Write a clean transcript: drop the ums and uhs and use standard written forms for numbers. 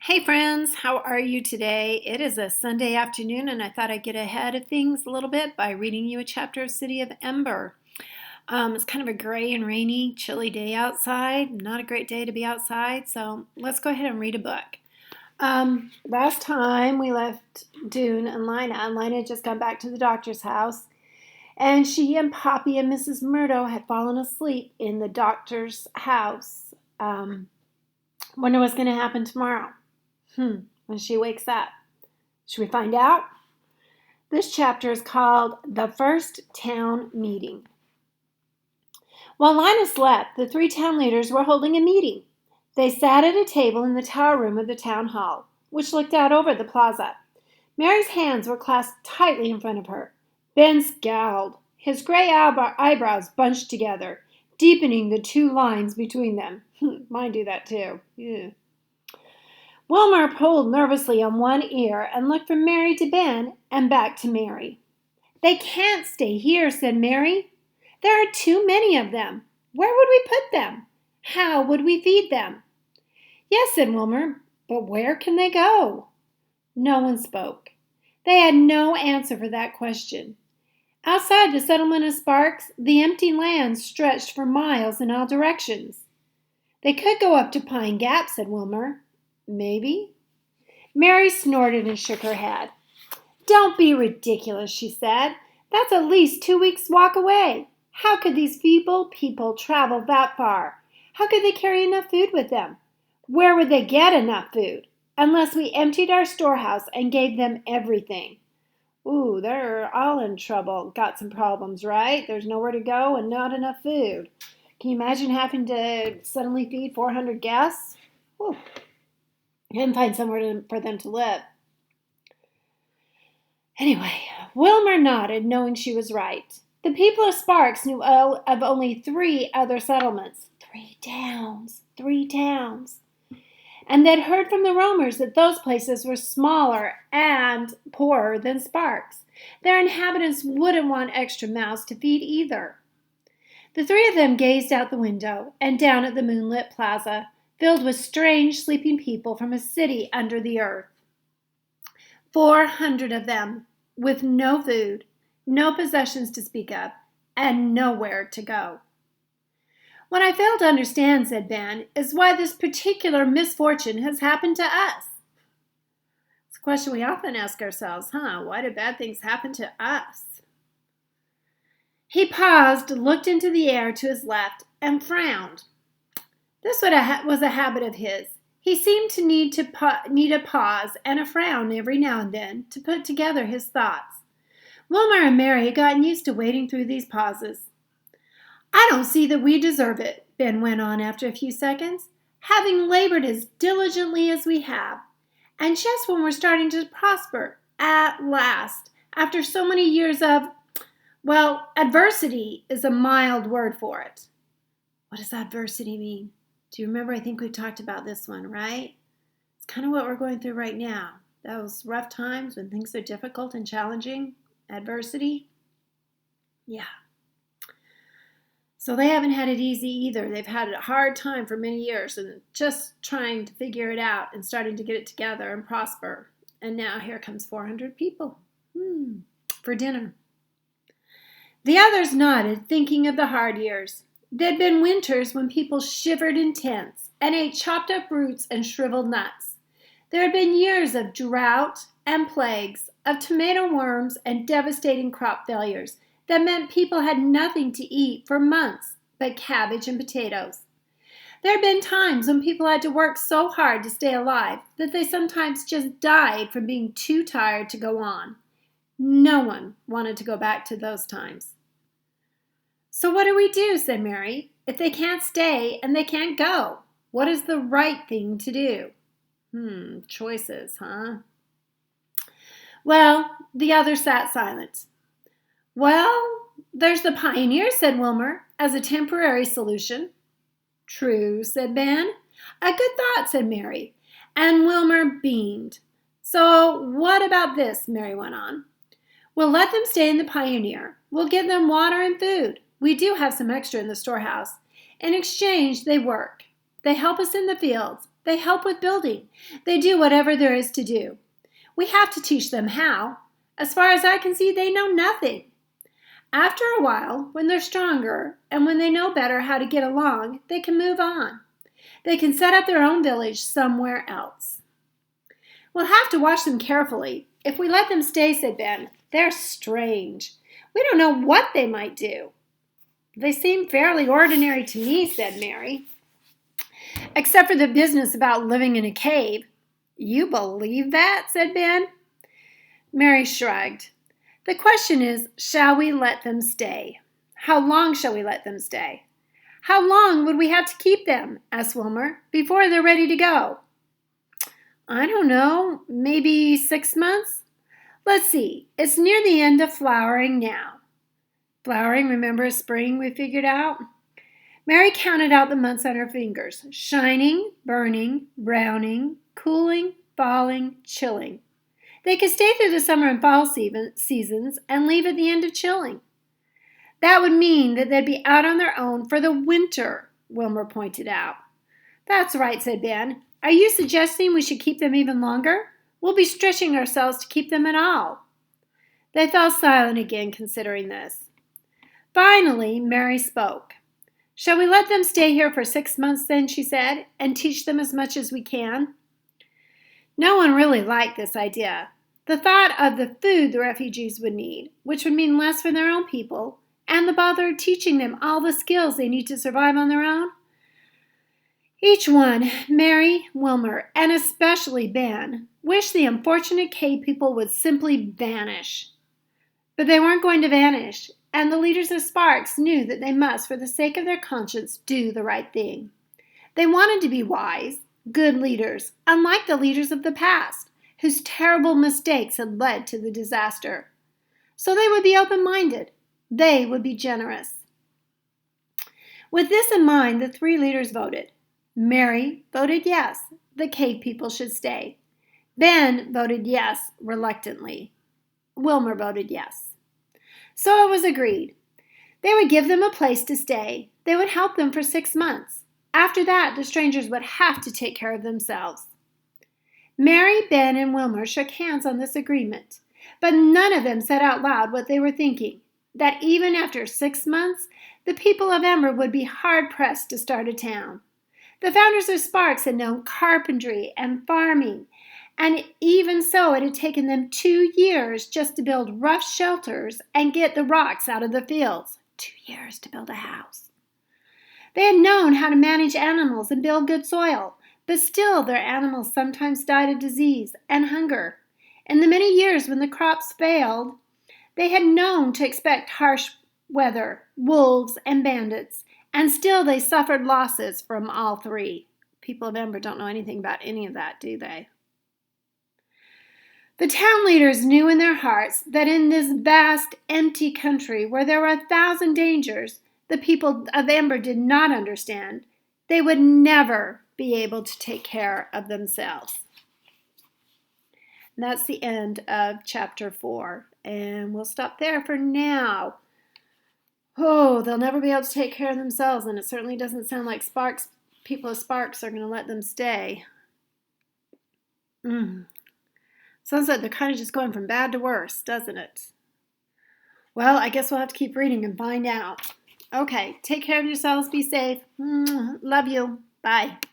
Hey friends, how are you today? It is a Sunday afternoon and I thought I'd get ahead of things a little bit by reading you a chapter of City of Ember. It's kind of a gray and rainy, chilly day outside. Not a great day to be outside, so let's go ahead and read a book. Last time we left Dune and Lina had just gone back to the doctor's house, and she and Poppy and Mrs. Murdo had fallen asleep in the doctor's house. Wonder what's going to happen tomorrow. When she wakes up. Should we find out? This chapter is called The First Town Meeting. While Lina slept, the three town leaders were holding a meeting. They sat at a table in the tower room of the town hall, which looked out over the plaza. Mary's hands were clasped tightly in front of her. Ben scowled, his gray eyebrows bunched together, deepening the two lines between them. Mine do that too. Yeah. Wilmer pulled nervously on one ear and looked from Mary to Ben and back to Mary. "They can't stay here," said Mary. "There are too many of them. Where would we put them? How would we feed them?" "Yes," said Wilmer, "but where can they go?" No one spoke. They had no answer for that question. Outside the settlement of Sparks, the empty land stretched for miles in all directions. "They could go up to Pine Gap," said Wilmer. "Maybe." Mary snorted and shook her head. "Don't be ridiculous," she said. "That's at least 2 weeks' walk away. How could these feeble people travel that far? How could they carry enough food with them? Where would they get enough food? Unless we emptied our storehouse and gave them everything." Ooh, they're all in trouble. Got some problems, right? There's nowhere to go and not enough food. Can you imagine having to suddenly feed 400 guests? Ooh. And find somewhere for them to live. Anyway, Wilmer nodded, knowing she was right. The people of Sparks knew of only 3 other settlements. 3 towns. And they'd heard from the roamers that those places were smaller and poorer than Sparks. Their inhabitants wouldn't want extra mouths to feed either. The 3 of them gazed out the window and down at the moonlit plaza, filled with strange sleeping people from a city under the earth. 400 of them, with no food, no possessions to speak of, and nowhere to go. "What I fail to understand," said Ben, "is why this particular misfortune has happened to us." It's a question we often ask ourselves, Why do bad things happen to us? He paused, looked into the air to his left, and frowned. This was a habit of his. He seemed to need a pause and a frown every now and then to put together his thoughts. Wilmer and Mary had gotten used to waiting through these pauses. "I don't see that we deserve it," Ben went on after a few seconds, "having labored as diligently as we have, and just when we're starting to prosper, at last, after so many years of, well, adversity is a mild word for it." What does adversity mean? Do you remember? I think we talked about this one, right? It's kind of what we're going through right now. Those rough times when things are difficult and challenging. Adversity. Yeah. So they haven't had it easy either. They've had a hard time for many years and just trying to figure it out and starting to get it together and prosper. And now here comes 400 people for dinner. The others nodded, thinking of the hard years. There'd been winters when people shivered in tents and ate chopped up roots and shriveled nuts. There had been years of drought and plagues, of tomato worms and devastating crop failures that meant people had nothing to eat for months but cabbage and potatoes. There had been times when people had to work so hard to stay alive that they sometimes just died from being too tired to go on. No one wanted to go back to those times. "So what do we do?" said Mary. "If they can't stay and they can't go, what is the right thing to do?" Choices, Well, the others sat silent. "Well, there's the pioneers," said Wilmer, "as a temporary solution." "True," said Ben. "A good thought," said Mary, and Wilmer beamed. "So what about this?" Mary went on. "We'll let them stay in the Pioneer. We'll give them water and food. We do have some extra in the storehouse. In exchange, they work. They help us in the fields, They help with building. They do whatever there is to do. We have to teach them how. As far as I can see, they know nothing. After a while, when they're stronger and when they know better how to get along, they can move on. They can set up their own village somewhere else. We'll have to watch them carefully. If we let them stay, said Ben, they're strange. We don't know what they might do. They seem fairly ordinary to me, said Mary. Except for the business about living in a cave. You believe that? Said Ben. Mary shrugged. The question is, shall we let them stay? How long shall we let them stay? How long would we have to keep them, asked Wilmer, before they're ready to go? I don't know, maybe 6 months? Let's see, it's near the end of flowering now. Flowering, remember spring we figured out? Mary counted out the months on her fingers. Shining, burning, browning, cooling, falling, chilling. They could stay through the summer and fall seasons and leave at the end of chilling. That would mean that they'd be out on their own for the winter, Wilmer pointed out. That's right, said Ben. Are you suggesting we should keep them even longer? We'll be stretching ourselves to keep them at all. They fell silent again, considering this. Finally, Mary spoke. Shall we let them stay here for 6 months then, she said, and teach them as much as we can? No one really liked this idea. The thought of the food the refugees would need, which would mean less for their own people, and the bother of teaching them all the skills they need to survive on their own. Each one, Mary, Wilmer, and especially Ben, wished the unfortunate cave people would simply vanish. But they weren't going to vanish, and the leaders of Sparks knew that they must, for the sake of their conscience, do the right thing. They wanted to be wise, good leaders, unlike the leaders of the past, whose terrible mistakes had led to the disaster. So they would be open-minded. They would be generous. With this in mind, the 3 leaders voted. Mary voted yes, the cave people should stay. Ben voted yes, reluctantly. Wilmer voted yes. So it was agreed. They would give them a place to stay. They would help them for 6 months. After that, the strangers would have to take care of themselves. Mary, Ben, and Wilmer shook hands on this agreement, but none of them said out loud what they were thinking, that even after 6 months, the people of Ember would be hard-pressed to start a town. The founders of Sparks had known carpentry and farming, and even so it had taken them 2 years just to build rough shelters and get the rocks out of the fields. 2 years to build a house. They had known how to manage animals and build good soil, but still their animals sometimes died of disease and hunger. In the many years when the crops failed, they had known to expect harsh weather, wolves, and bandits, and still they suffered losses from all 3. People of Ember don't know anything about any of that, do they? The town leaders knew in their hearts that in this vast, empty country where there were 1,000 dangers the people of Ember did not understand, they would never be able to take care of themselves. And that's the end of chapter 4, and we'll stop there for now. Oh, they'll never be able to take care of themselves, and it certainly doesn't sound like people of Sparks are going to let them stay. Sounds like they're kind of just going from bad to worse, doesn't it? Well, I guess we'll have to keep reading and find out. Okay, take care of yourselves. Be safe. Love you. Bye.